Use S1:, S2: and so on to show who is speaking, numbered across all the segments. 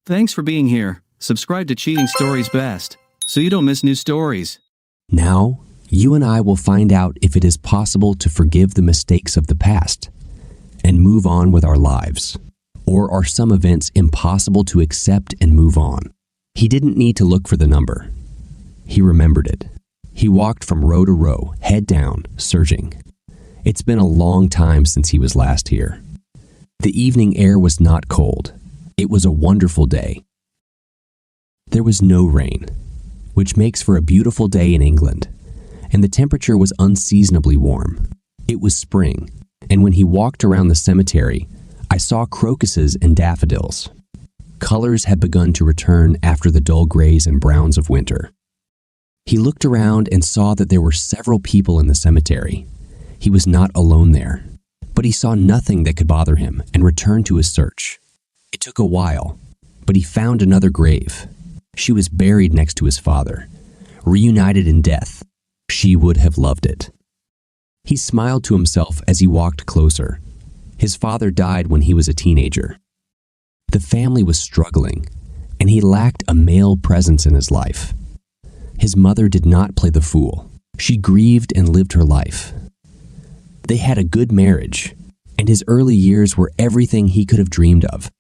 S1: Thanks for being here. Subscribe to Cheating Stories Best so you don't miss new stories.
S2: Now, you and I will find out if it is possible to forgive the mistakes of the past and move on with our lives. Or are some events impossible to accept and move on? He didn't need to look for the number. He remembered it. He walked from row to row, head down, searching. It's been a long time since he was last here. The evening air was not cold. It was a wonderful day. There was no rain, which makes for a beautiful day in England, and the temperature was unseasonably warm. It was spring, and when he walked around the cemetery, I saw crocuses and daffodils. Colors had begun to return after the dull grays and browns of winter. He looked around and saw that there were several people in the cemetery. He was not alone there, but he saw nothing that could bother him and returned to his search. It took a while, but he found another grave. She was buried next to his father, reunited in death. She would have loved it. He smiled to himself as he walked closer. His father died when he was a teenager. The family was struggling, and he lacked a male presence in his life. His mother did not play the fool. She grieved and lived her life. They had a good marriage, and his early years were everything he could have dreamed of.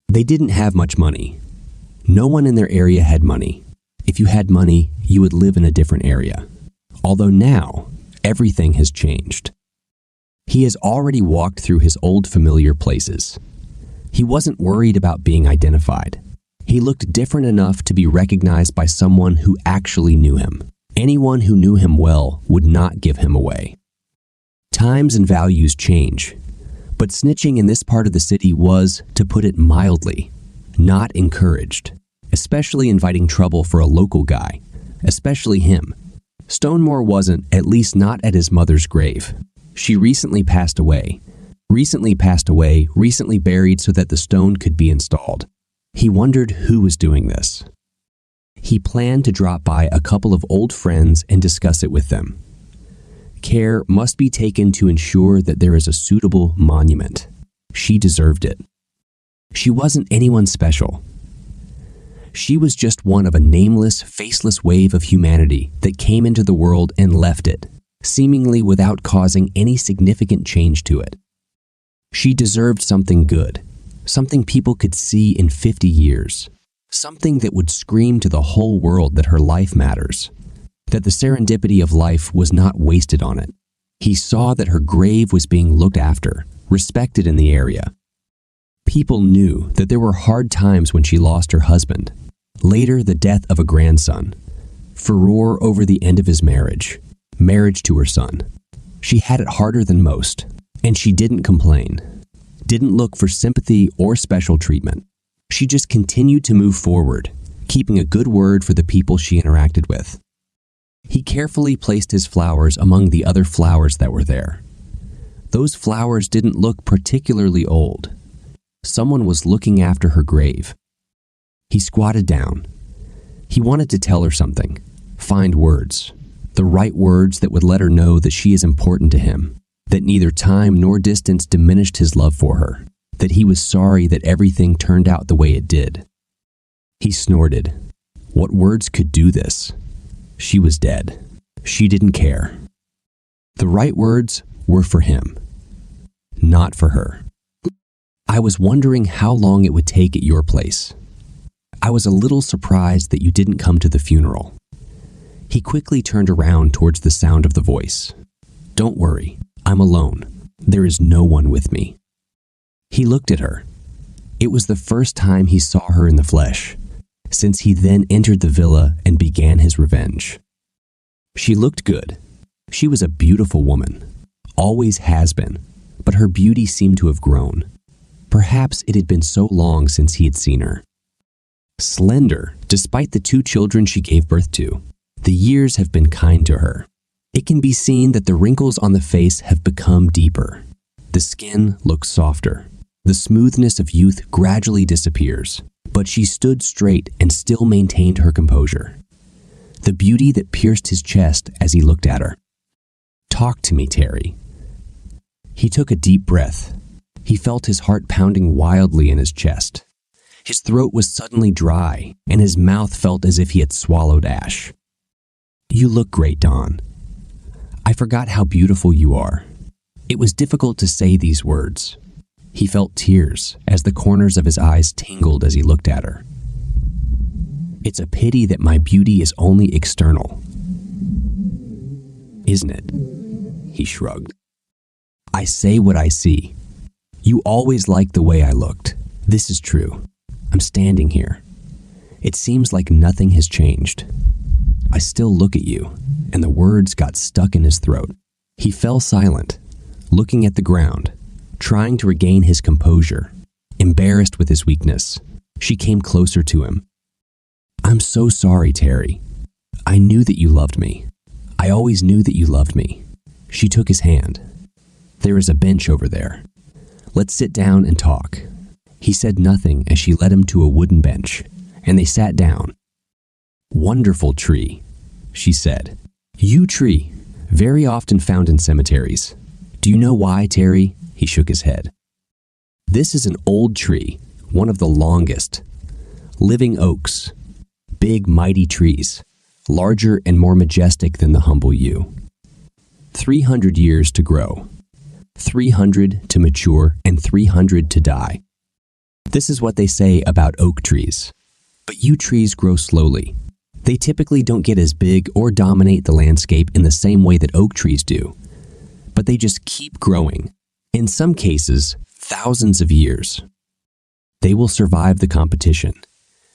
S2: They didn't have much money. No one in their area had money. If you had money, you would live in a different area. Although now, everything has changed. He has already walked through his old familiar places. He wasn't worried about being identified. He looked different enough to be recognized by someone who actually knew him. Anyone who knew him well would not give him away. Times and values change, but snitching in this part of the city was, to put it mildly, not encouraged, especially inviting trouble for a local guy, especially him. Stonemore wasn't, at least not at his mother's grave. She recently passed away, recently buried so that the stone could be installed. He wondered who was doing this. He planned to drop by a couple of old friends and discuss it with them. Care must be taken to ensure that there is a suitable monument. She deserved it. She wasn't anyone special. She was just one of a nameless, faceless wave of humanity that came into the world and left it, seemingly without causing any significant change to it. She deserved something good, something people could see in 50 years, something that would scream to the whole world that her life matters, that the serendipity of life was not wasted on it. He saw that her grave was being looked after, respected in the area. People knew that there were hard times when she lost her husband, later the death of a grandson, furore over the end of his marriage to her son. She had it harder than most, and she didn't complain, didn't look for sympathy or special treatment. She just continued to move forward, keeping a good word for the people she interacted with. He carefully placed his flowers among the other flowers that were there. Those flowers didn't look particularly old. Someone was looking after her grave. He squatted down. He wanted to tell her something, find words, the right words that would let her know that she is important to him, that neither time nor distance diminished his love for her, that he was sorry that everything turned out the way it did. He snorted. What words could do this? She was dead. She didn't care. The right words were for him, not for her. I was wondering how long it would take at your place. I was a little surprised that you didn't come to the funeral. He quickly turned around towards the sound of the voice. Don't worry, I'm alone. There is no one with me. He looked at her. It was the first time he saw her in the flesh, since he then entered the villa and began his revenge. She looked good. She was a beautiful woman, always has been, but her beauty seemed to have grown. Perhaps it had been so long since he had seen her. Slender, despite the 2 children she gave birth to, the years have been kind to her. It can be seen that the wrinkles on the face have become deeper. The skin looks softer. The smoothness of youth gradually disappears, but she stood straight and still maintained her composure. The beauty that pierced his chest as he looked at her. Talk to me, Terry. He took a deep breath. He felt his heart pounding wildly in his chest. His throat was suddenly dry, and his mouth felt as if he had swallowed ash. "You look great, Dawn. I forgot how beautiful you are." It was difficult to say these words. He felt tears as the corners of his eyes tingled as he looked at her. "It's a pity that my beauty is only external, isn't it?" He shrugged. "I say what I see. You always liked the way I looked. This is true. I'm standing here. It seems like nothing has changed. I still look at you," and the words got stuck in his throat. He fell silent, looking at the ground, trying to regain his composure. Embarrassed with his weakness, she came closer to him. "I'm so sorry, Terry. I knew that you loved me. I always knew that you loved me." She took his hand. "There is a bench over there. Let's sit down and talk." He said nothing as she led him to a wooden bench, and they sat down. "Wonderful tree," she said. "Yew tree, very often found in cemeteries. Do you know why, Terry?" He shook his head. "This is an old tree, one of the longest. Living oaks, big mighty trees, larger and more majestic than the humble yew. 300 years to grow, 300 to mature, and 300 to die. This is what they say about oak trees. But yew trees grow slowly. They typically don't get as big or dominate the landscape in the same way that oak trees do. But they just keep growing. In some cases, thousands of years. They will survive the competition.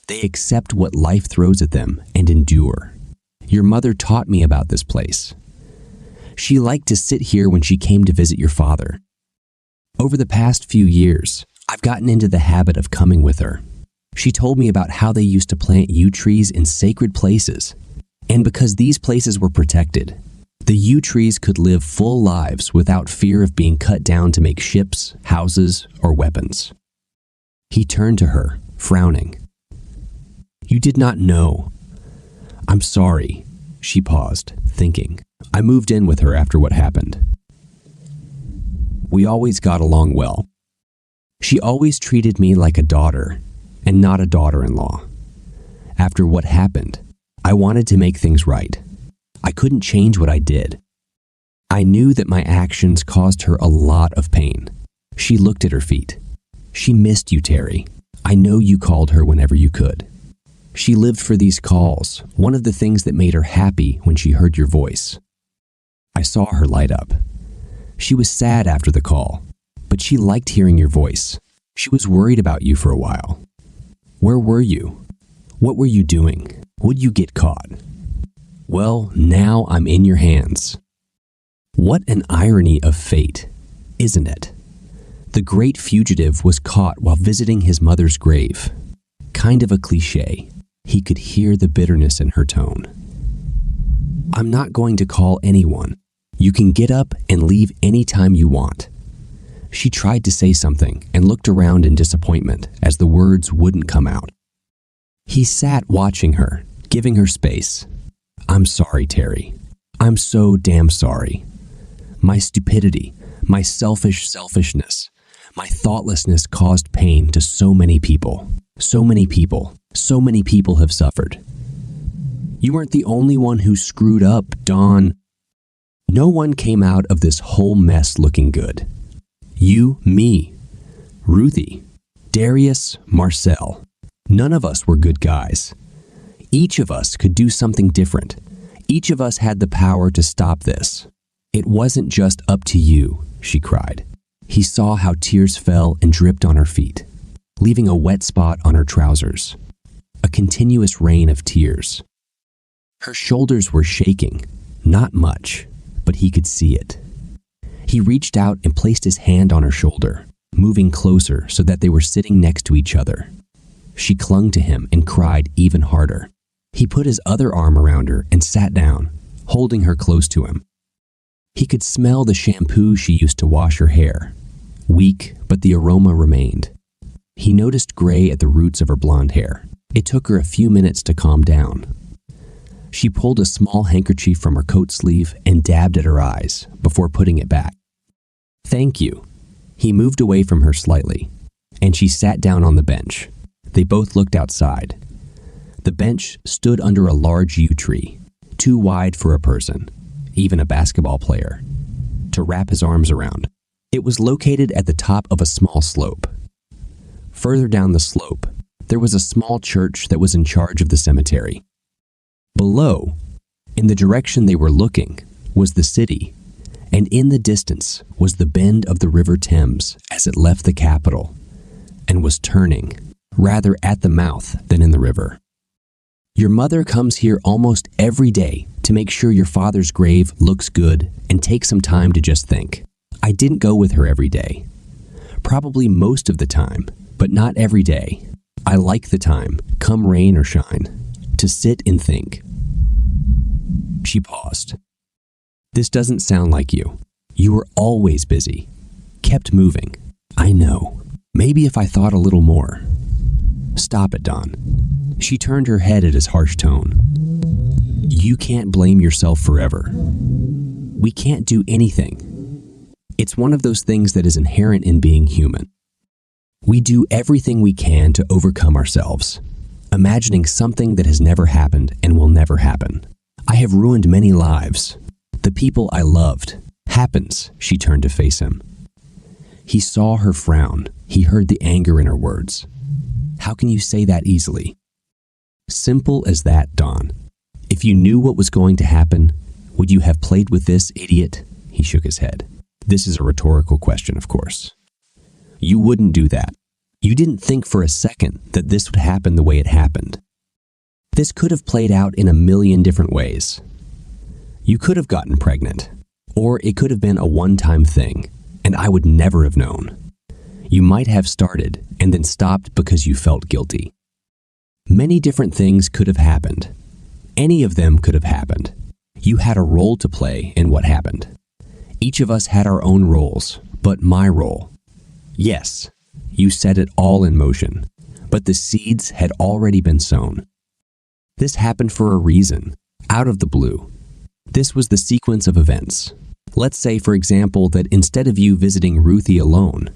S2: They accept what life throws at them and endure. Your mother taught me about this place. She liked to sit here when she came to visit your father. Over the past few years, I've gotten into the habit of coming with her. She told me about how they used to plant yew trees in sacred places. And because these places were protected, the yew trees could live full lives without fear of being cut down to make ships, houses, or weapons." He turned to her, frowning. "You did not know." "I'm sorry." She paused, thinking. "I moved in with her after what happened. We always got along well. She always treated me like a daughter and not a daughter-in-law. After what happened, I wanted to make things right. I couldn't change what I did. I knew that my actions caused her a lot of pain." She looked at her feet. "She missed you, Terry. I know you called her whenever you could. She lived for these calls, one of the things that made her happy when she heard your voice. I saw her light up. She was sad after the call, but she liked hearing your voice. She was worried about you for a while. Where were you? What were you doing? Would you get caught? Well, now I'm in your hands." What an irony of fate, isn't it? The great fugitive was caught while visiting his mother's grave. Kind of a cliché. He could hear the bitterness in her tone. "I'm not going to call anyone. You can get up and leave any time you want." She tried to say something and looked around in disappointment as the words wouldn't come out. He sat watching her, giving her space. "I'm sorry, Terry. I'm so damn sorry. My stupidity, my selfishness, my thoughtlessness caused pain to so many people. So many people have suffered. You weren't the only one who screwed up, Dawn. No one came out of this whole mess looking good. You, me, Ruthie, Darius, Marcel. None of us were good guys. Each of us could do something different. Each of us had the power to stop this. It wasn't just up to you," she cried. He saw how tears fell and dripped on her feet, leaving a wet spot on her trousers. A continuous rain of tears. Her shoulders were shaking, not much, but he could see it. He reached out and placed his hand on her shoulder, moving closer so that they were sitting next to each other. She clung to him and cried even harder. He put his other arm around her and sat down, holding her close to him. He could smell the shampoo she used to wash her hair. Weak, but the aroma remained. He noticed gray at the roots of her blonde hair. It took her a few minutes to calm down. She pulled a small handkerchief from her coat sleeve and dabbed at her eyes before putting it back. "Thank you." He moved away from her slightly, and she sat down on the bench. They both looked outside. The bench stood under a large yew tree, too wide for a person, even a basketball player, to wrap his arms around. It was located at the top of a small slope. Further down the slope, there was a small church that was in charge of the cemetery. Below, in the direction they were looking, was the city, and in the distance was the bend of the River Thames as it left the capital and was turning, rather at the mouth than in the river. Your mother comes here almost every day to make sure your father's grave looks good and take some time to just think. I didn't go with her every day. Probably most of the time, but not every day. I like the time, come rain or shine, to sit and think. She paused. This doesn't sound like you. You were always busy. Kept moving. I know. Maybe if I thought a little more. Stop it, Don. She turned her head at his harsh tone. You can't blame yourself forever. We can't do anything. It's one of those things that is inherent in being human. We do everything we can to overcome ourselves, imagining something that has never happened and will never happen. I have ruined many lives. The people I loved. Happens, she turned to face him. He saw her frown. He heard the anger in her words. How can you say that easily? Simple as that, Don. If you knew what was going to happen, would you have played with this idiot? He shook his head. This is a rhetorical question, of course. You wouldn't do that. You didn't think for a second that this would happen the way it happened. This could have played out in a million different ways. You could have gotten pregnant, or it could have been a one-time thing, and I would never have known. You might have started and then stopped because you felt guilty. Many different things could have happened. Any of them could have happened. You had a role to play in what happened. Each of us had our own roles, but my role. Yes, you set it all in motion, but the seeds had already been sown. This happened for a reason, out of the blue. This was the sequence of events. Let's say, for example, that instead of you visiting Ruthie alone,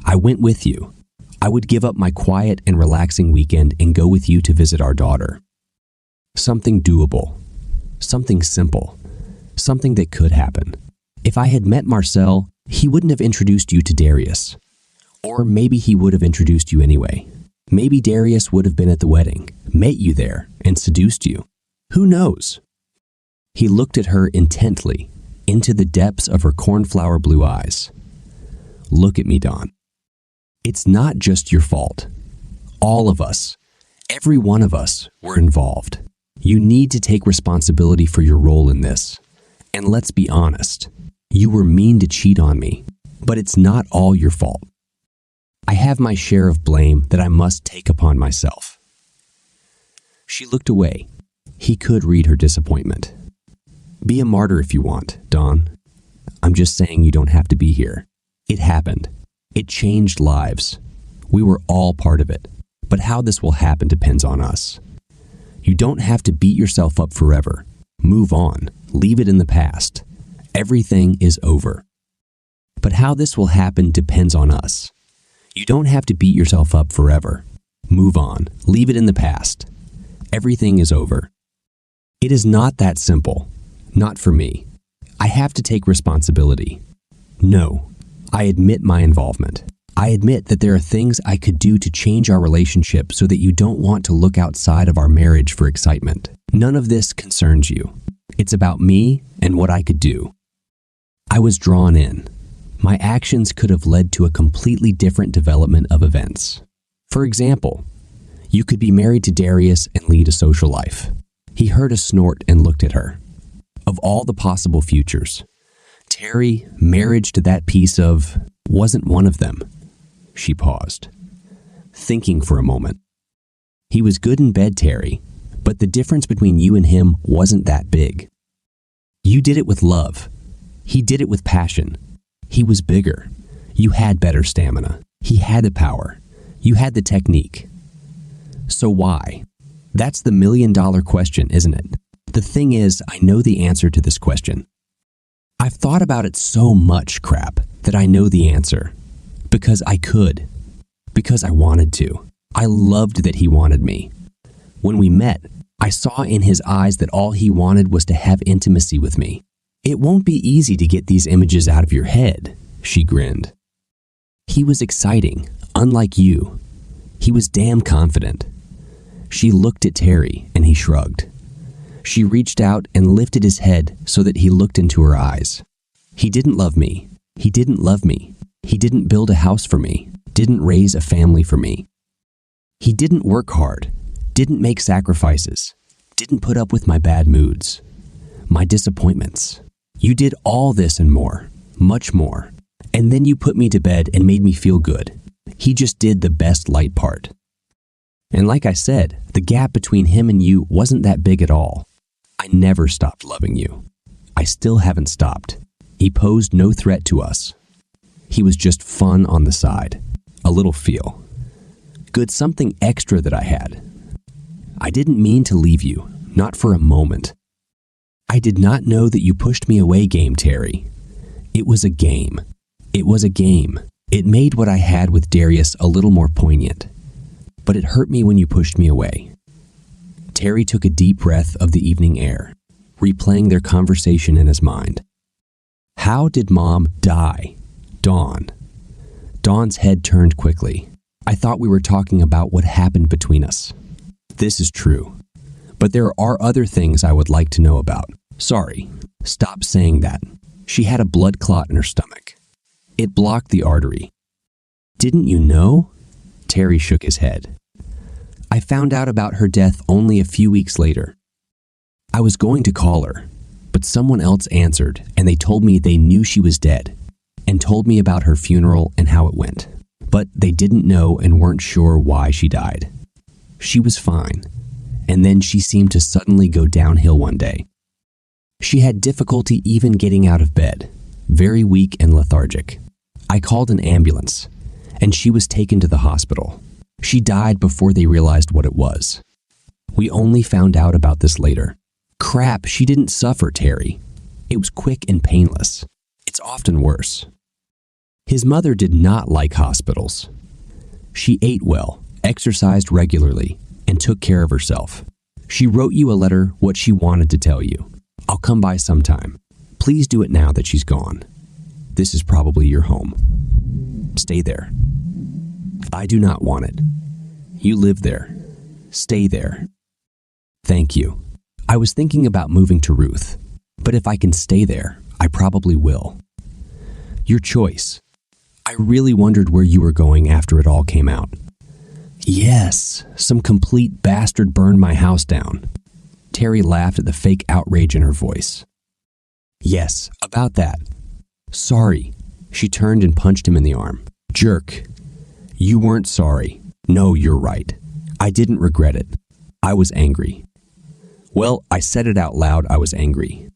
S2: I went with you. I would give up my quiet and relaxing weekend and go with you to visit our daughter. Something doable, something simple, something that could happen. If I had met Marcel, he wouldn't have introduced you to Darius. Or maybe he would have introduced you anyway. Maybe Darius would have been at the wedding, met you there, and seduced you. Who knows? He looked at her intently, into the depths of her cornflower blue eyes. Look at me, Don. It's not just your fault. All of us, every one of us, were involved. You need to take responsibility for your role in this. And let's be honest, you were mean to cheat on me, but it's not all your fault. I have my share of blame that I must take upon myself. She looked away. He could read her disappointment. Be a martyr if you want, Don. I'm just saying you don't have to be here. It happened. It changed lives. We were all part of it. But how this will happen depends on us. You don't have to beat yourself up forever. Move on. Leave it in the past. Everything is over. But how this will happen depends on us. You don't have to beat yourself up forever. Move on. Leave it in the past. Everything is over. It is not that simple. Not for me. I have to take responsibility. No, I admit my involvement. I admit that there are things I could do to change our relationship so that you don't want to look outside of our marriage for excitement. None of this concerns you. It's about me and what I could do. I was drawn in. My actions could have led to a completely different development of events. For example, you could be married to Darius and lead a social life. He heard a snort and looked at her. Of all the possible futures, Terry, marriage to that piece of, wasn't one of them. She paused, thinking for a moment. He was good in bed, Terry, but the difference between you and him wasn't that big. You did it with love. He did it with passion. He was bigger. You had better stamina. He had the power. You had the technique. So why? That's the million-dollar question, isn't it? The thing is, I know the answer to this question. I've thought about it so much, crap, that I know the answer. Because I could. Because I wanted to. I loved that he wanted me. When we met, I saw in his eyes that all he wanted was to have intimacy with me. It won't be easy to get these images out of your head, she grinned. He was exciting, unlike you. He was damn confident. She looked at Terry and he shrugged. She reached out and lifted his head so that he looked into her eyes. He didn't love me. He didn't love me. He didn't build a house for me, didn't raise a family for me. He didn't work hard, didn't make sacrifices, didn't put up with my bad moods, my disappointments. You did all this and more, much more. And then you put me to bed and made me feel good. He just did the best light part. And like I said, the gap between him and you wasn't that big at all. I never stopped loving you. I still haven't stopped. He posed no threat to us. He was just fun on the side, a little feel. Good something extra that I had. I didn't mean to leave you, not for a moment. I did not know that you pushed me away game, Terry. It was a game. It was a game. It made what I had with Darius a little more poignant. But it hurt me when you pushed me away. Terry took a deep breath of the evening air, replaying their conversation in his mind. How did Mom die? Dawn. Dawn's head turned quickly. I thought we were talking about what happened between us. This is true. But there are other things I would like to know about. Sorry. Stop saying that. She had a blood clot in her stomach. It blocked the artery. Didn't you know? Terry shook his head. I found out about her death only a few weeks later. I was going to call her, but someone else answered and they told me they knew she was dead and told me about her funeral and how it went. But they didn't know and weren't sure why she died. She was fine, and then she seemed to suddenly go downhill one day. She had difficulty even getting out of bed, very weak and lethargic. I called an ambulance, and she was taken to the hospital. She died before they realized what it was. We only found out about this later. Crap, she didn't suffer, Terry. It was quick and painless. It's often worse. His mother did not like hospitals. She ate well, exercised regularly, and took care of herself. She wrote you a letter what she wanted to tell you. I'll come by sometime. Please do it now that she's gone. This is probably your home. Stay there. I do not want it. You live there. Stay there. Thank you. I was thinking about moving to Ruth, but if I can stay there, I probably will. Your choice. I really wondered where you were going after it all came out. Yes, some complete bastard burned my house down. Terry laughed at the fake outrage in her voice. Yes, about that. Sorry. She turned and punched him in the arm. Jerk. You weren't sorry. No, you're right. I didn't regret it. I was angry. Well, I said it out loud. I was angry.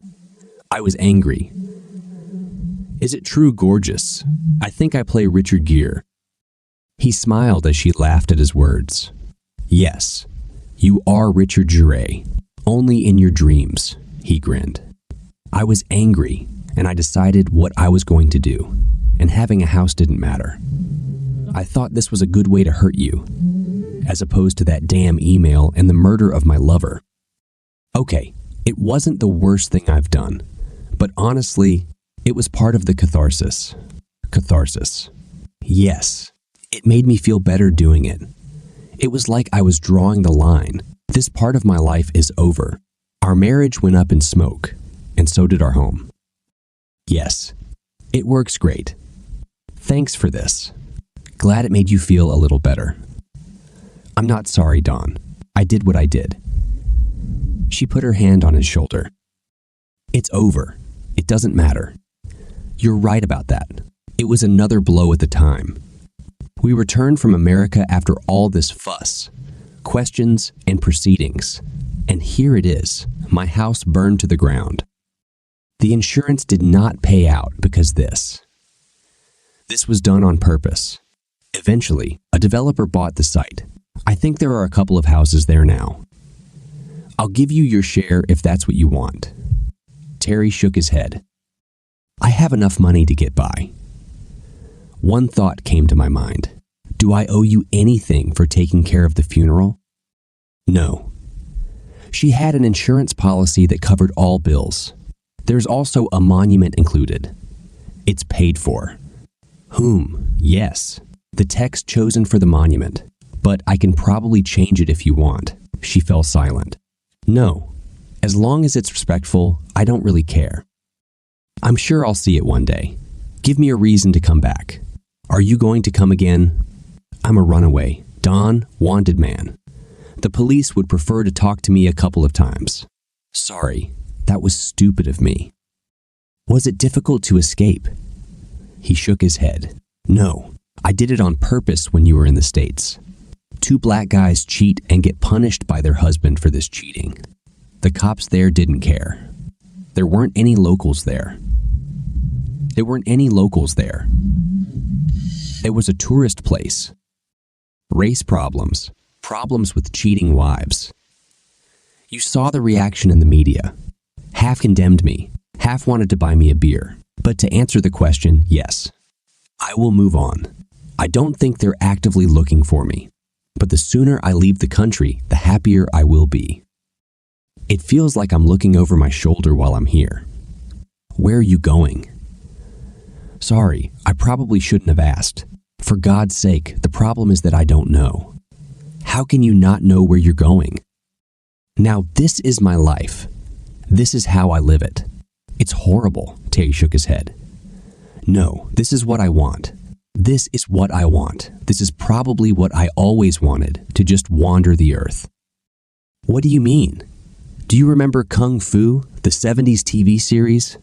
S2: I was angry. Is it true, gorgeous? I think I play Richard Gere. He smiled as she laughed at his words. Yes, you are Richard Gere, only in your dreams, he grinned. I was angry, and I decided what I was going to do, and having a house didn't matter. I thought this was a good way to hurt you, as opposed to that damn email and the murder of my lover. Okay, it wasn't the worst thing I've done, but honestly, it was part of the catharsis. Catharsis. Yes, it made me feel better doing it. It was like I was drawing the line. This part of my life is over. Our marriage went up in smoke, and so did our home. Yes, it works great. Thanks for this. Glad it made you feel a little better. I'm not sorry, Dawn. I did what I did. She put her hand on his shoulder. It's over. It doesn't matter. You're right about that. It was another blow at the time. We returned from America after all this fuss, questions, and proceedings. And here it is, my house burned to the ground. The insurance did not pay out because this was done on purpose. Eventually, a developer bought the site. I think there are a couple of houses there now. I'll give you your share if that's what you want. Terry shook his head. I have enough money to get by. One thought came to my mind. Do I owe you anything for taking care of the funeral? No. She had an insurance policy that covered all bills. There's also a monument included. It's paid for. Whom? Yes. The text chosen for the monument. But I can probably change it if you want. She fell silent. No. As long as it's respectful, I don't really care. I'm sure I'll see it one day. Give me a reason to come back. Are you going to come again? I'm a runaway. Don, wanted man. The police would prefer to talk to me a couple of times. Sorry, that was stupid of me. Was it difficult to escape? He shook his head. No, I did it on purpose when you were in the States. 2 black guys cheat and get punished by their husband for this cheating. The cops there didn't care. There weren't any locals there. It was a tourist place. Race problems. Problems with cheating wives. You saw the reaction in the media. Half condemned me, half wanted to buy me a beer. But to answer the question, yes. I will move on. I don't think they're actively looking for me. But the sooner I leave the country, the happier I will be. It feels like I'm looking over my shoulder while I'm here. Where are you going? Sorry, I probably shouldn't have asked. For God's sake, the problem is that I don't know. How can you not know where you're going? Now, this is my life. This is how I live it. It's horrible, Terry shook his head. No, this is what I want. This is what I want. This is probably what I always wanted, to just wander the earth. What do you mean? Do you remember Kung Fu, the 70s TV series?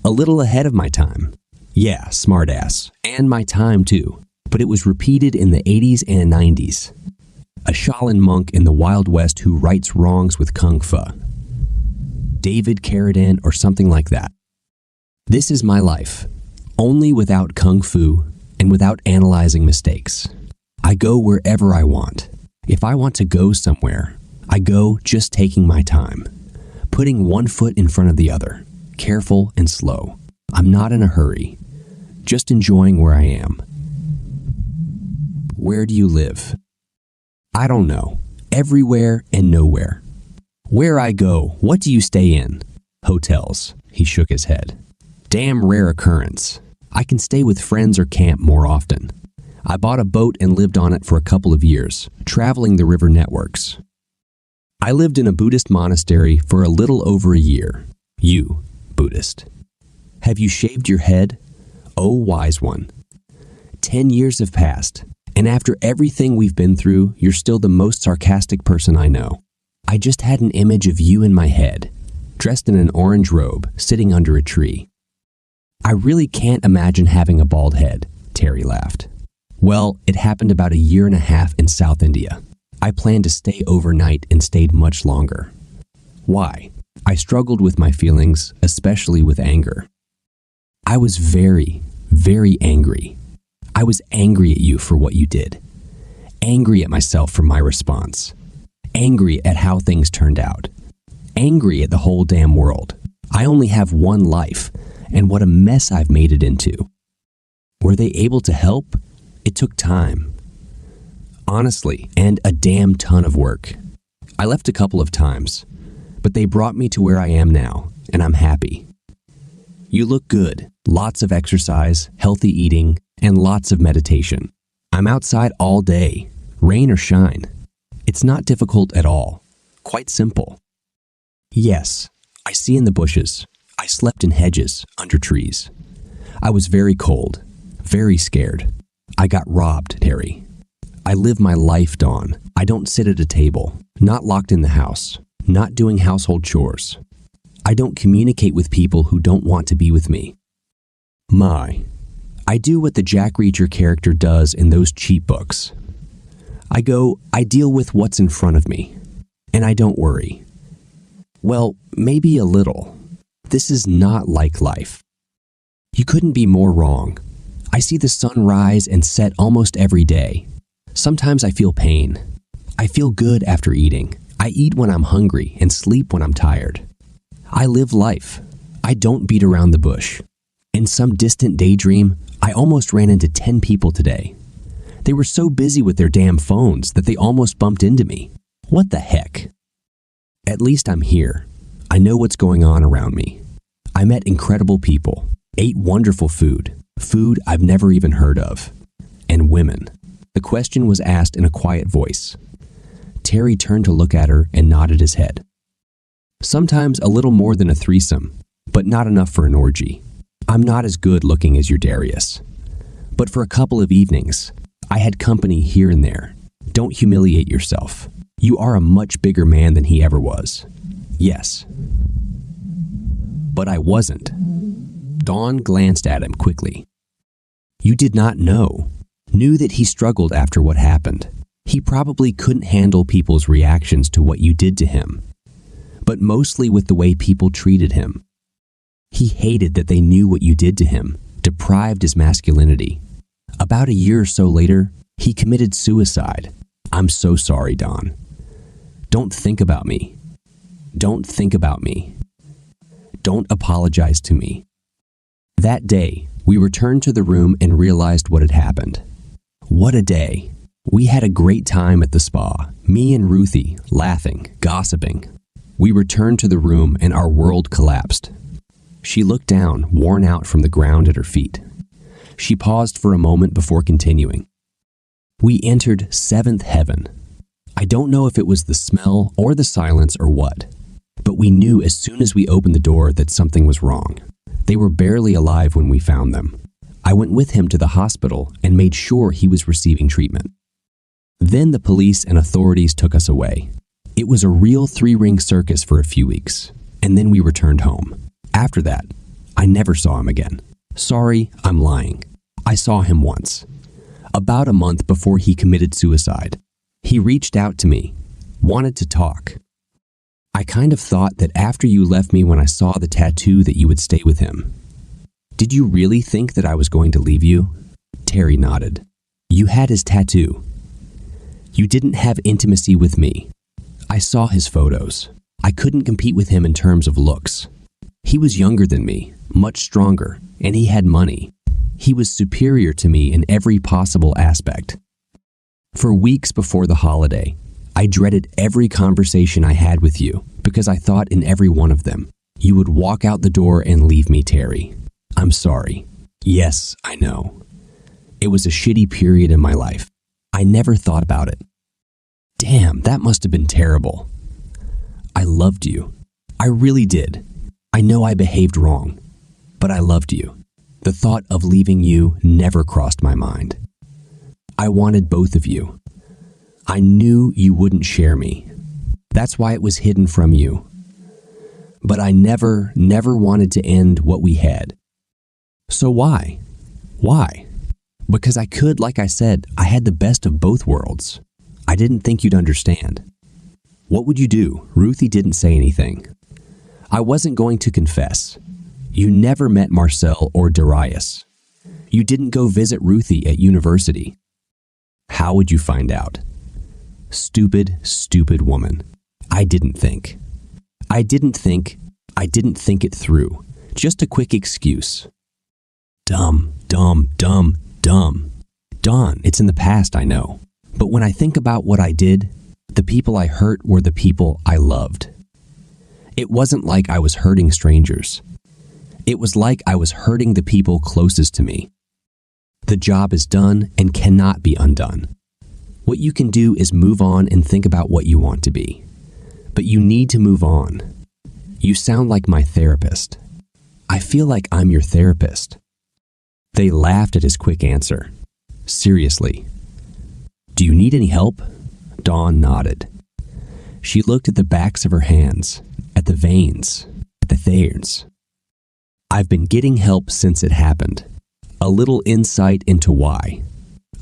S2: A little ahead of my time. Yeah, smartass. And my time too. But it was repeated in the 80s and 90s. A Shaolin monk in the Wild West who rights wrongs with Kung Fu. David Carradine or something like that. This is my life. Only without Kung Fu and without analyzing mistakes. I go wherever I want. If I want to go somewhere, I go just taking my time. Putting one foot in front of the other. Careful and slow. I'm not in a hurry. Just enjoying where I am. Where do you live? I don't know. Everywhere and nowhere. Where I go, what do you stay in? Hotels. He shook his head. Damn rare occurrence. I can stay with friends or camp more often. I bought a boat and lived on it for a couple of years, traveling the river networks. I lived in a Buddhist monastery for a little over a year. You, Buddhist. Have you shaved your head? Oh, wise one. 10 years have passed, and after everything we've been through, you're still the most sarcastic person I know. I just had an image of you in my head, dressed in an orange robe, sitting under a tree. I really can't imagine having a bald head, Terry laughed. Well, it happened about 1.5 years in South India. I planned to stay overnight and stayed much longer. Why? I struggled with my feelings, especially with anger. I was very, very angry. I was angry at you for what you did. Angry at myself for my response. Angry at how things turned out. Angry at the whole damn world. I only have one life, and what a mess I've made it into. Were they able to help? It took time. Honestly, and a damn ton of work. I left a couple of times, but they brought me to where I am now, and I'm happy. You look good. Lots of exercise, healthy eating, and lots of meditation. I'm outside all day, rain or shine. It's not difficult at all. Quite simple. Yes, I see in the bushes. I slept in hedges, under trees. I was very cold, very scared. I got robbed, Terry. I live my life, Dawn. I don't sit at a table, not locked in the house, not doing household chores. I don't communicate with people who don't want to be with me. I do what the Jack Reacher character does in those cheap books. I deal with what's in front of me, and I don't worry. Well, maybe a little. This is not like life. You couldn't be more wrong. I see the sun rise and set almost every day. Sometimes I feel pain. I feel good after eating. I eat when I'm hungry and sleep when I'm tired. I live life. I don't beat around the bush. In some distant daydream, I almost ran into 10 people today. They were so busy with their damn phones that they almost bumped into me. What the heck? At least I'm here. I know what's going on around me. I met incredible people, ate wonderful food I've never even heard of, and women. The question was asked in a quiet voice. Terry turned to look at her and nodded his head. Sometimes a little more than a threesome, but not enough for an orgy. I'm not as good looking as your Darius. But for a couple of evenings, I had company here and there. Don't humiliate yourself. You are a much bigger man than he ever was. Yes. But I wasn't. Dawn glanced at him quickly. You did not know. Knew that he struggled after what happened. He probably couldn't handle people's reactions to what you did to him, but mostly with the way people treated him. He hated that they knew what you did to him, deprived his masculinity. About a year or so later, he committed suicide. I'm so sorry, Dawn. Don't think about me. Don't think about me. Don't apologize to me. That day, we returned to the room and realized what had happened. What a day. We had a great time at the spa, me and Ruthie, laughing, gossiping. We returned to the room and our world collapsed. She looked down, worn out from the ground at her feet. She paused for a moment before continuing. We entered seventh heaven. I don't know if it was the smell or the silence or what, but we knew as soon as we opened the door that something was wrong. They were barely alive when we found them. I went with him to the hospital and made sure he was receiving treatment. Then the police and authorities took us away. It was a real three-ring circus for a few weeks, and then we returned home. After that, I never saw him again. Sorry, I'm lying. I saw him once. About a month before he committed suicide. He reached out to me, wanted to talk. I kind of thought that after you left me when I saw the tattoo that you would stay with him. Did you really think that I was going to leave you? Terry nodded. You had his tattoo. You didn't have intimacy with me. I saw his photos. I couldn't compete with him in terms of looks. He was younger than me, much stronger, and he had money. He was superior to me in every possible aspect. For weeks before the holiday, I dreaded every conversation I had with you because I thought in every one of them, you would walk out the door and leave me, Terry. I'm sorry. Yes, I know. It was a shitty period in my life. I never thought about it. Damn, that must have been terrible. I loved you. I really did. I know I behaved wrong, but I loved you. The thought of leaving you never crossed my mind. I wanted both of you. I knew you wouldn't share me. That's why it was hidden from you. But I never wanted to end what we had. So why? Why? Because I could, like I said, I had the best of both worlds. I didn't think you'd understand. What would you do? Ruthie didn't say anything. I wasn't going to confess. You never met Marcel or Darius. You didn't go visit Ruthie at university. How would you find out? Stupid, stupid woman. I didn't think. I didn't think it through. Just a quick excuse. Dumb. Dawn, it's in the past, I know. But when I think about what I did, the people I hurt were the people I loved. It wasn't like I was hurting strangers. It was like I was hurting the people closest to me. The job is done and cannot be undone. What you can do is move on and think about what you want to be. But you need to move on. You sound like my therapist. I feel like I'm your therapist. They laughed at his quick answer. Seriously. Do you need any help? Dawn nodded. She looked at the backs of her hands, at the veins, at the thorns. I've been getting help since it happened. A little insight into why.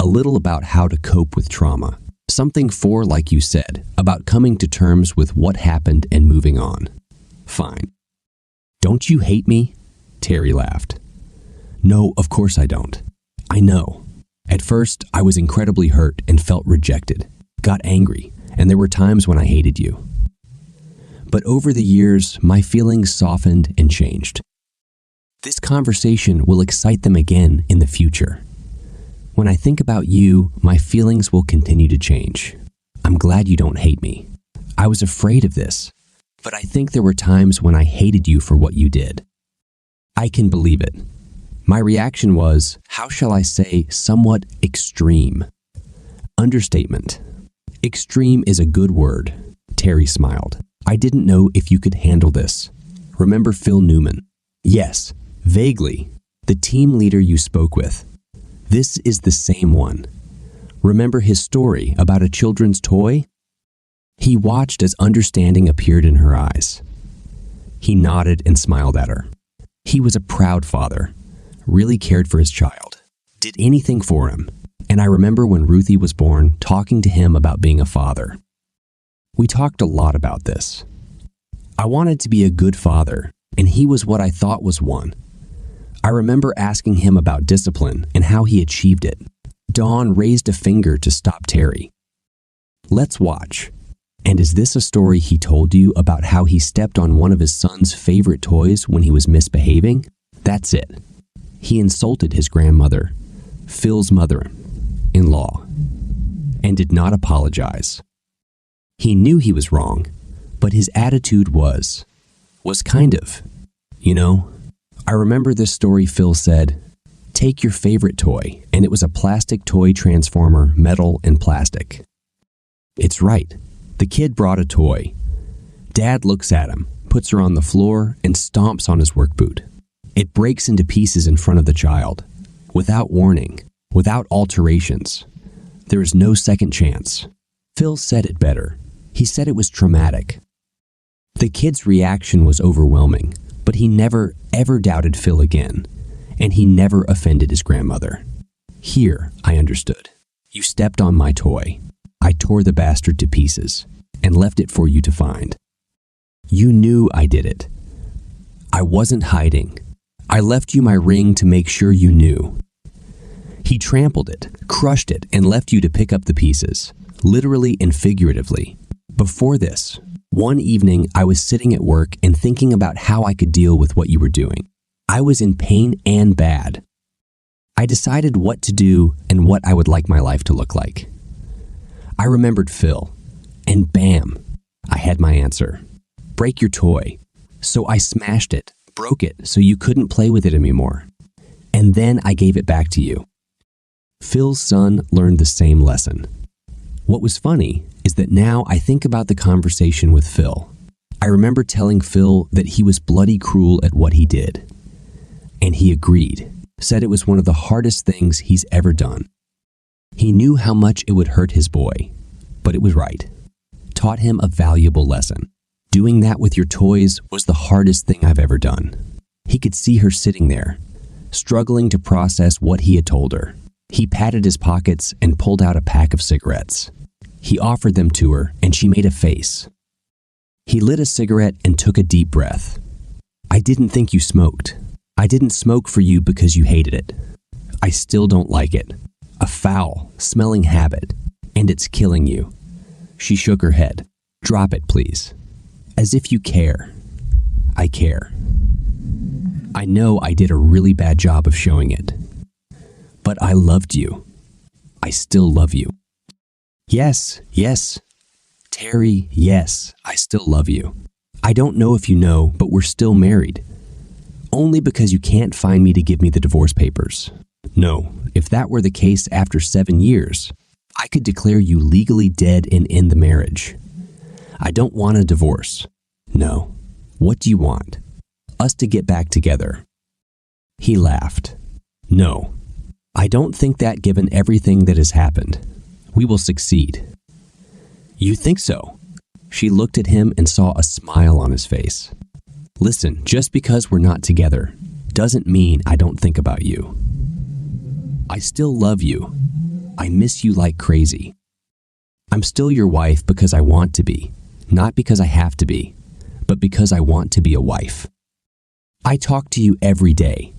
S2: A little about how to cope with trauma. Something for, like you said, about coming to terms with what happened and moving on. Fine. Don't you hate me? Terry laughed. No, of course I don't. I know. At first, I was incredibly hurt and felt rejected, got angry, and there were times when I hated you. But over the years, my feelings softened and changed. This conversation will excite them again in the future. When I think about you, my feelings will continue to change. I'm glad you don't hate me. I was afraid of this, but I think there were times when I hated you for what you did. I can believe it. My reaction was, how shall I say, somewhat extreme. Understatement. Extreme is a good word. Terry smiled. I didn't know if you could handle this. Remember Phil Newman? Yes, vaguely. The team leader you spoke with. This is the same one. Remember his story about a children's toy? He watched as understanding appeared in her eyes. He nodded and smiled at her. He was a proud father, really cared for his child, did anything for him. And I remember when Ruthie was born, talking to him about being a father. We talked a lot about this. I wanted to be a good father, and he was what I thought was one. I remember asking him about discipline and how he achieved it. Dawn raised a finger to stop Terry. Let's watch. And is this a story he told you about how he stepped on one of his son's favorite toys when he was misbehaving? That's it. He insulted his grandmother, Phil's mother-in-law, and did not apologize. He knew he was wrong, but his attitude was kind of, I remember this story. Phil said, take your favorite toy, and it was a plastic toy transformer, metal and plastic. It's right. The kid brought a toy. Dad looks at him, puts her on the floor, and stomps on his work boot. It breaks into pieces in front of the child, without warning, without alterations. There is no second chance. Phil said it better. He said it was traumatic. The kid's reaction was overwhelming, but he never, ever doubted Phil again, and he never offended his grandmother. Here, I understood. You stepped on my toy. I tore the bastard to pieces and left it for you to find. You knew I did it. I wasn't hiding. I left you my ring to make sure you knew. He trampled it, crushed it, and left you to pick up the pieces, literally and figuratively. Before this, one evening I was sitting at work and thinking about how I could deal with what you were doing. I was in pain and bad. I decided what to do and what I would like my life to look like. I remembered Phil, and bam, I had my answer. Break your toy. So I smashed it, broke it so you couldn't play with it anymore. And then I gave it back to you. Phil's son learned the same lesson. What was funny is that now I think about the conversation with Phil. I remember telling Phil that he was bloody cruel at what he did. And he agreed, said it was one of the hardest things he's ever done. He knew how much it would hurt his boy, but it was right. Taught him a valuable lesson. Doing that with your toys was the hardest thing I've ever done. He could see her sitting there, struggling to process what he had told her. He patted his pockets and pulled out a pack of cigarettes. He offered them to her, and she made a face. He lit a cigarette and took a deep breath. I didn't think you smoked. I didn't smoke for you because you hated it. I still don't like it. A foul, smelling habit, and it's killing you. She shook her head. Drop it, please. As if you care. I care. I know I did a really bad job of showing it. But I loved you. I still love you. Yes. Terry, yes, I still love you. I don't know if you know, but we're still married. Only because you can't find me to give me the divorce papers. No, if that were the case after 7 years, I could declare you legally dead and end the marriage. I don't want a divorce. No. What do you want? Us to get back together. He laughed. No. I don't think that given everything that has happened. We will succeed. You think so? She looked at him and saw a smile on his face. Listen, just because we're not together doesn't mean I don't think about you. I still love you. I miss you like crazy. I'm still your wife because I want to be, not because I have to be, but because I want to be a wife. I talk to you every day.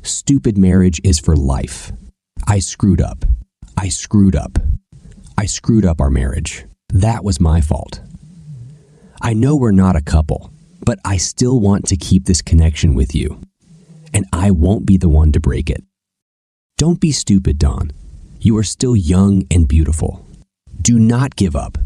S2: Stupid marriage is for life. I screwed up. I screwed up our marriage. That was my fault. I know we're not a couple, but I still want to keep this connection with you, and I won't be the one to break it. Don't be stupid, Dawn. You are still young and beautiful. Do not give up.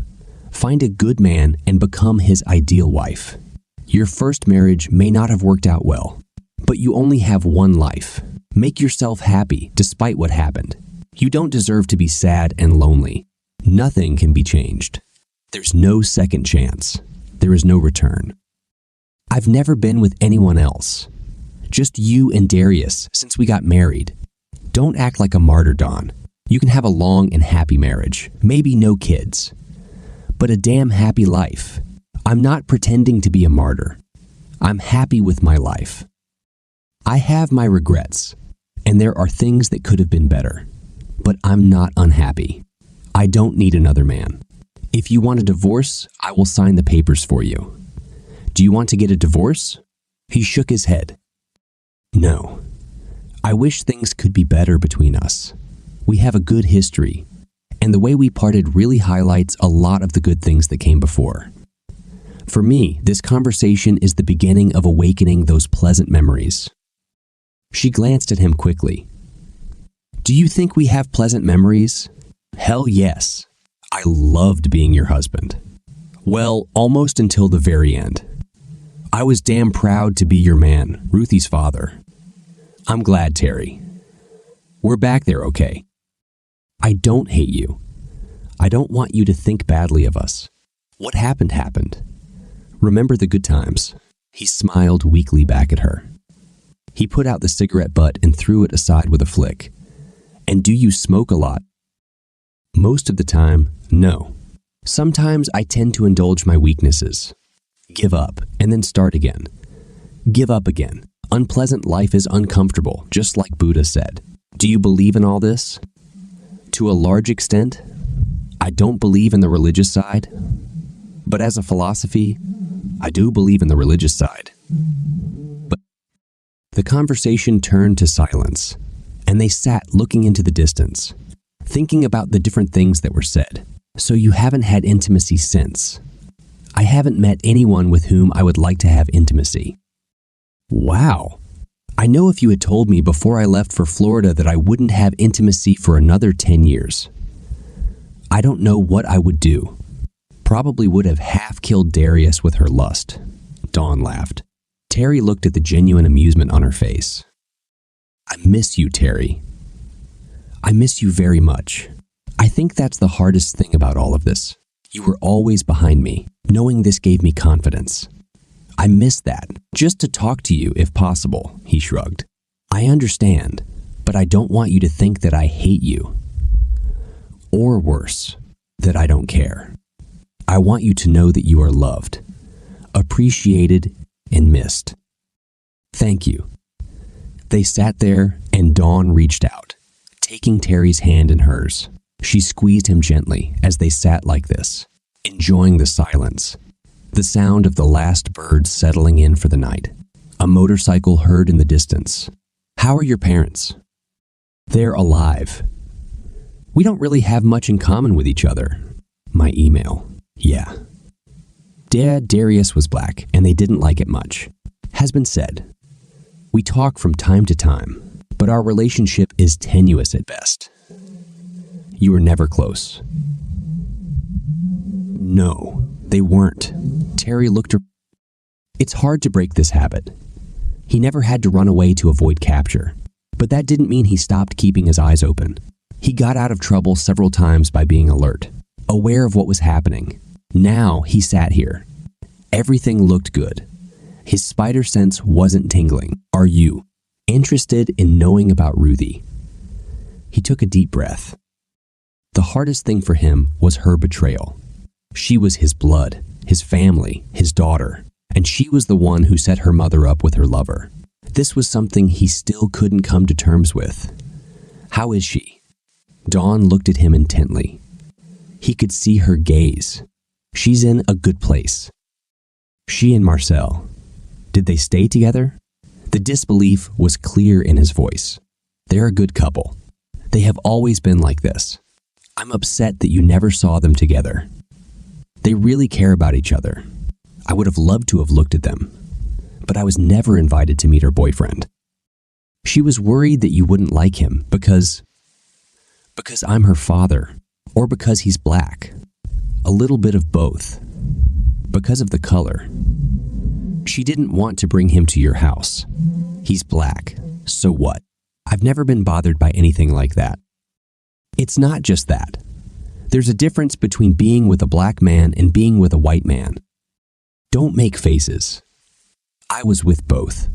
S2: Find a good man and become his ideal wife. Your first marriage may not have worked out well, but you only have one life. Make yourself happy despite what happened. You don't deserve to be sad and lonely. Nothing can be changed. There's no second chance. There is no return. I've never been with anyone else. Just you and Darius since we got married. Don't act like a martyr, Dawn. You can have a long and happy marriage, maybe no kids, but a damn happy life. I'm not pretending to be a martyr. I'm happy with my life. I have my regrets, and there are things that could have been better, but I'm not unhappy. I don't need another man. If you want a divorce, I will sign the papers for you. Do you want to get a divorce? He shook his head. No. I wish things could be better between us. We have a good history, and the way we parted really highlights a lot of the good things that came before. For me, this conversation is the beginning of awakening those pleasant memories. She glanced at him quickly. Do you think we have pleasant memories? Hell yes. I loved being your husband. Well, almost until the very end. I was damn proud to be your man, Ruthie's father. I'm glad, Terry. We're back there, okay? I don't hate you. I don't want you to think badly of us. What happened happened. Remember the good times. He smiled weakly back at her. He put out the cigarette butt and threw it aside with a flick. And do you smoke a lot? Most of the time, no. Sometimes I tend to indulge my weaknesses. Give up and then start again. Give up again. Unpleasant life is uncomfortable, just like Buddha said. Do you believe in all this? To a large extent, I don't believe in the religious side, but as a philosophy, I do believe in the religious side. But the conversation turned to silence, and they sat looking into the distance, thinking about the different things that were said. So you haven't had intimacy since. I haven't met anyone with whom I would like to have intimacy. Wow. I know if you had told me before I left for Florida that I wouldn't have intimacy for another 10 years. I don't know what I would do. Probably would have half killed Darius with her lust. Dawn laughed. Terry looked at the genuine amusement on her face. I miss you, Terry. I miss you very much. I think that's the hardest thing about all of this. You were always behind me. Knowing this gave me confidence. I miss that. Just to talk to you if possible, he shrugged. I understand, but I don't want you to think that I hate you. Or worse, that I don't care. I want you to know that you are loved, appreciated, and missed. Thank you. They sat there and Dawn reached out, taking Terry's hand in hers. She squeezed him gently as they sat like this, enjoying the silence. The sound of the last bird settling in for the night. A motorcycle heard in the distance. How are your parents? They're alive. We don't really have much in common with each other. My email. Yeah. Darius was black, and they didn't like it much. Has been said. We talk from time to time, but our relationship is tenuous at best. You were never close. No, they weren't. Terry looked her. It's hard to break this habit. He never had to run away to avoid capture, but that didn't mean he stopped keeping his eyes open. He got out of trouble several times by being alert, aware of what was happening. Now he sat here. Everything looked good. His spider sense wasn't tingling. Are you interested in knowing about Ruthie? He took a deep breath. The hardest thing for him was her betrayal. She was his blood, his family, his daughter, and she was the one who set her mother up with her lover. This was something he still couldn't come to terms with. How is she? Dawn looked at him intently. He could see her gaze. She's in a good place. She and Marcel. Did they stay together? The disbelief was clear in his voice. They're a good couple. They have always been like this. I'm upset that you never saw them together. They really care about each other. I would have loved to have looked at them, but I was never invited to meet her boyfriend. She was worried that you wouldn't like him because Because I'm her father, or because he's black. A little bit of both. Because of the color. She didn't want to bring him to your house. He's black, so what? I've never been bothered by anything like that. It's not just that. There's a difference between being with a black man and being with a white man. Don't make faces. I was with both.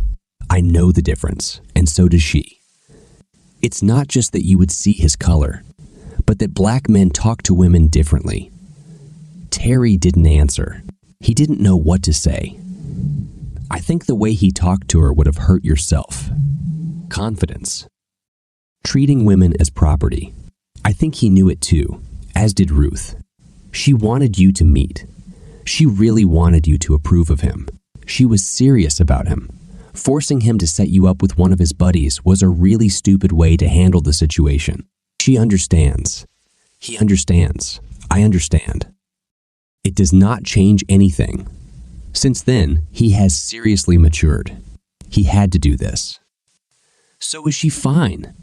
S2: I know the difference, and so does she. It's not just that you would see his color, but that black men talk to women differently. Terry didn't answer. He didn't know what to say. I think the way he talked to her would have hurt your self. Confidence. Treating women as property. I think he knew it too, as did Ruth. She wanted you to meet. She really wanted you to approve of him. She was serious about him. Forcing him to set you up with one of his buddies was a really stupid way to handle the situation. She understands. He understands. I understand. It does not change anything. Since then, he has seriously matured. He had to do this. So is she fine?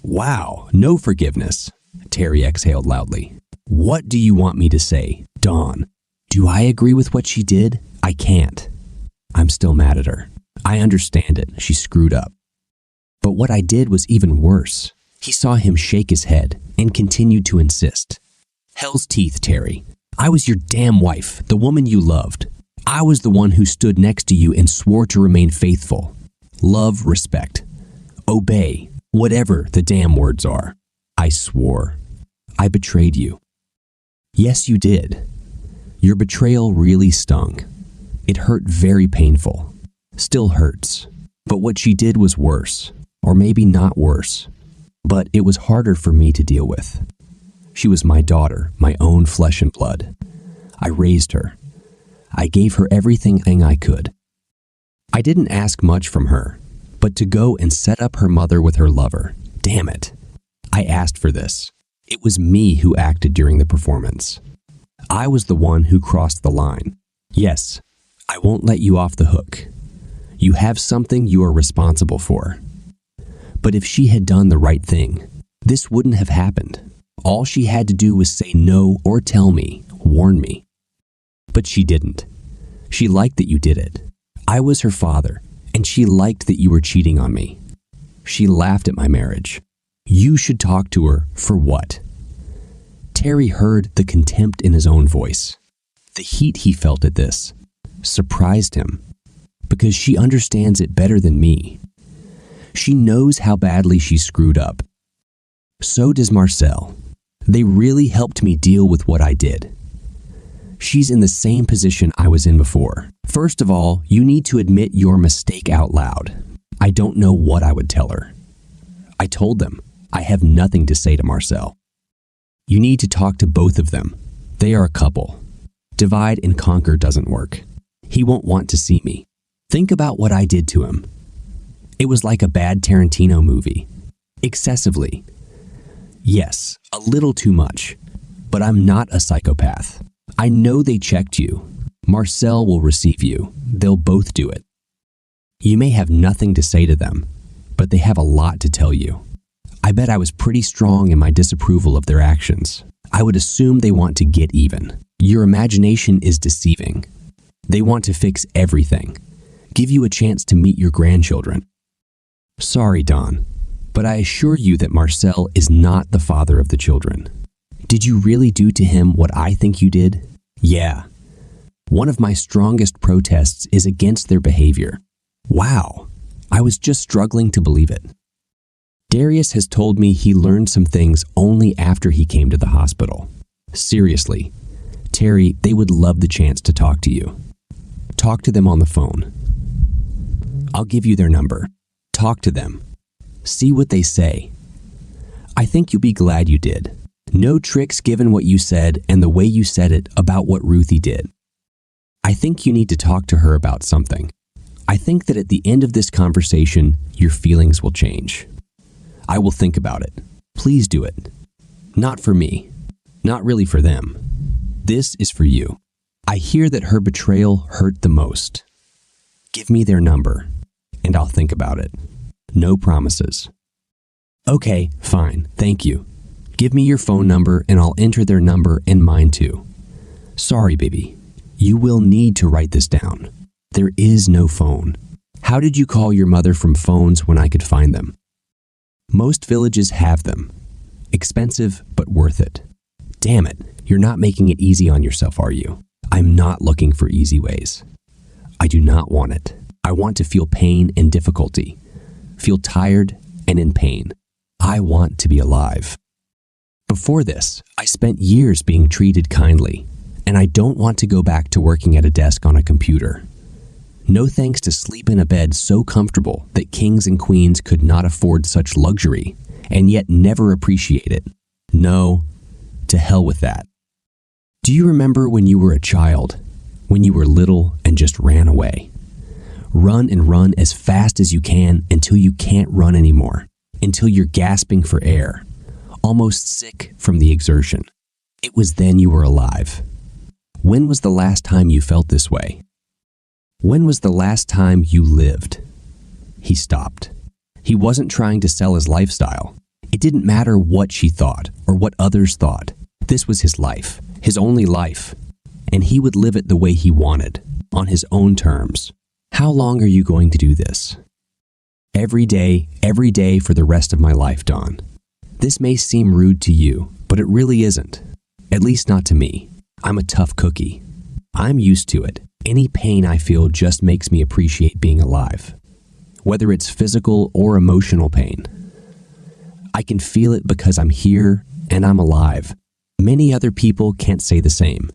S2: Wow, no forgiveness. Terry exhaled loudly. What do you want me to say, Dawn? Do I agree with what she did? I can't. I'm still mad at her. I understand it. She screwed up. But what I did was even worse. He saw him shake his head and continued to insist. Hell's teeth, Terry. I was your damn wife, the woman you loved. I was the one who stood next to you and swore to remain faithful. Love, respect. Obey, whatever the damn words are. I swore. I betrayed you. Yes, you did. Your betrayal really stung. It hurt very painful. Still hurts. But what she did was worse. Or maybe not worse. But it was harder for me to deal with. She was my daughter, my own flesh and blood. I raised her. I gave her everything I could. I didn't ask much from her, but to go and set up her mother with her lover. Damn it. I asked for this. It was me who acted during the performance. I was the one who crossed the line. Yes, I won't let you off the hook. You have something you are responsible for. But if she had done the right thing, this wouldn't have happened. All she had to do was say no or tell me, warn me. But she didn't. She liked that you did it. I was her father, and she liked that you were cheating on me. She laughed at my marriage. You should talk to her for what? Terry heard the contempt in his own voice. The heat he felt at this surprised him, because she understands it better than me. She knows how badly she screwed up. So does Marcel. They really helped me deal with what I did. She's in the same position I was in before. First of all, you need to admit your mistake out loud. I don't know what I would tell her. I told them I have nothing to say to Marcel. You need to talk to both of them. They are a couple. Divide and conquer doesn't work. He won't want to see me. Think about what I did to him. It was like a bad Tarantino movie. Excessively. Yes, a little too much. But I'm not a psychopath. I know they checked you. Marcel will receive you. They'll both do it. You may have nothing to say to them, but they have a lot to tell you. I bet I was pretty strong in my disapproval of their actions. I would assume they want to get even. Your imagination is deceiving. They want to fix everything. Give you a chance to meet your grandchildren. Sorry, Dawn, but I assure you that Marcel is not the father of the children. Did you really do to him what I think you did? Yeah. One of my strongest protests is against their behavior. Wow, I was just struggling to believe it. Darius has told me he learned some things only after he came to the hospital. Seriously, Terry, they would love the chance to talk to you. Talk to them on the phone. I'll give you their number. Talk to them. See what they say. I think you'll be glad you did. No tricks given what you said and the way you said it about what Ruthie did. I think you need to talk to her about something. I think that at the end of this conversation, your feelings will change. I will think about it. Please do it. Not for me. Not really for them. This is for you. I hear that her betrayal hurt the most. Give me their number, and I'll think about it. No promises. Okay, fine, thank you. Give me your phone number and I'll enter their number and mine too. Sorry, baby. You will need to write this down. There is no phone. How did you call your mother from phones when I could find them? Most villages have them. Expensive, but worth it. Damn it, you're not making it easy on yourself, are you? I'm not looking for easy ways. I do not want it. I want to feel pain and difficulty. Feel tired and in pain. I want to be alive. Before this, I spent years being treated kindly, and I don't want to go back to working at a desk on a computer. No thanks to sleep in a bed so comfortable that kings and queens could not afford such luxury, and yet never appreciate it. No, to hell with that. Do you remember when you were a child, when you were little and just ran away? Run and run as fast as you can until you can't run anymore, until you're gasping for air, almost sick from the exertion. It was then you were alive. When was the last time you felt this way? When was the last time you lived? He stopped. He wasn't trying to sell his lifestyle. It didn't matter what she thought or what others thought. This was his life, his only life, and he would live it the way he wanted, on his own terms. How long are you going to do this? Every day for the rest of my life, Dawn. This may seem rude to you, but it really isn't. At least not to me. I'm a tough cookie. I'm used to it. Any pain I feel just makes me appreciate being alive, whether it's physical or emotional pain. I can feel it because I'm here and I'm alive. Many other people can't say the same.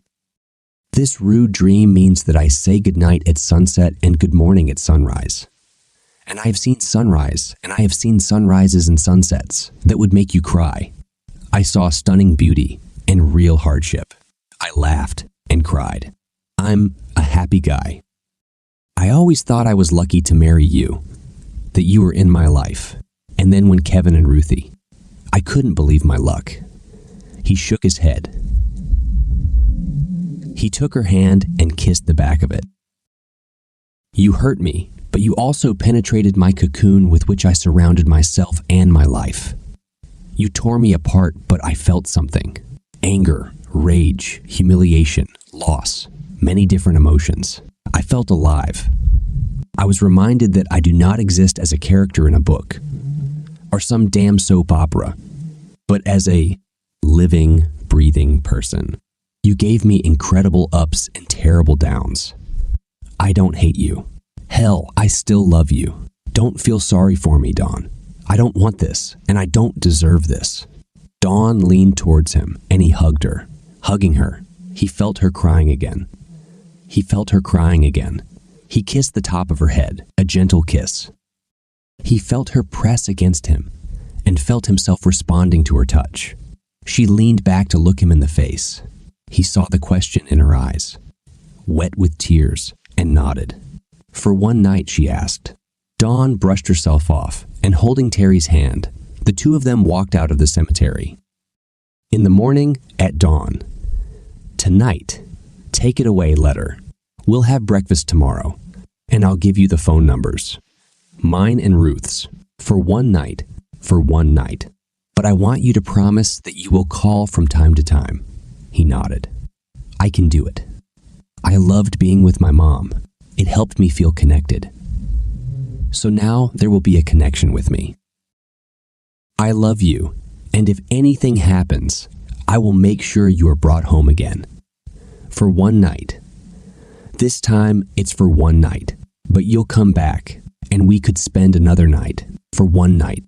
S2: This rude dream means that I say goodnight at sunset and good morning at sunrise. And I have seen sunrise and I have seen sunrises and sunsets that would make you cry. I saw stunning beauty and real hardship. I laughed and cried. I'm a happy guy. I always thought I was lucky to marry you, that you were in my life. And then when Kevin and Ruthie, I couldn't believe my luck. He shook his head. He took her hand and kissed the back of it. You hurt me, but you also penetrated my cocoon with which I surrounded myself and my life. You tore me apart, but I felt something. Anger, rage, humiliation, loss. Many different emotions. I felt alive. I was reminded that I do not exist as a character in a book or some damn soap opera, but as a living, breathing person. You gave me incredible ups and terrible downs. I don't hate you. Hell, I still love you. Don't feel sorry for me, Dawn. I don't want this, and I don't deserve this. Dawn leaned towards him, and he hugged her. Hugging her, he felt her crying again. He felt her crying again. He kissed the top of her head, a gentle kiss. He felt her press against him and felt himself responding to her touch. She leaned back to look him in the face. He saw the question in her eyes, wet with tears, and nodded. For one night, she asked. Dawn brushed herself off, and holding Terry's hand, the two of them walked out of the cemetery. In the morning, at dawn. Tonight, take it away, letter. We'll have breakfast tomorrow, and I'll give you the phone numbers. Mine and Ruth's, for one night. But I want you to promise that you will call from time to time. He nodded. I can do it. I loved being with my mom. It helped me feel connected. So now there will be a connection with me. I love you, and if anything happens, I will make sure you are brought home again. For one night. This time, it's for one night, but you'll come back, and we could spend another night, for one night.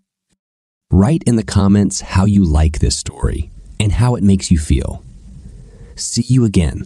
S2: Write in the comments how you like this story, and how it makes you feel. See you again.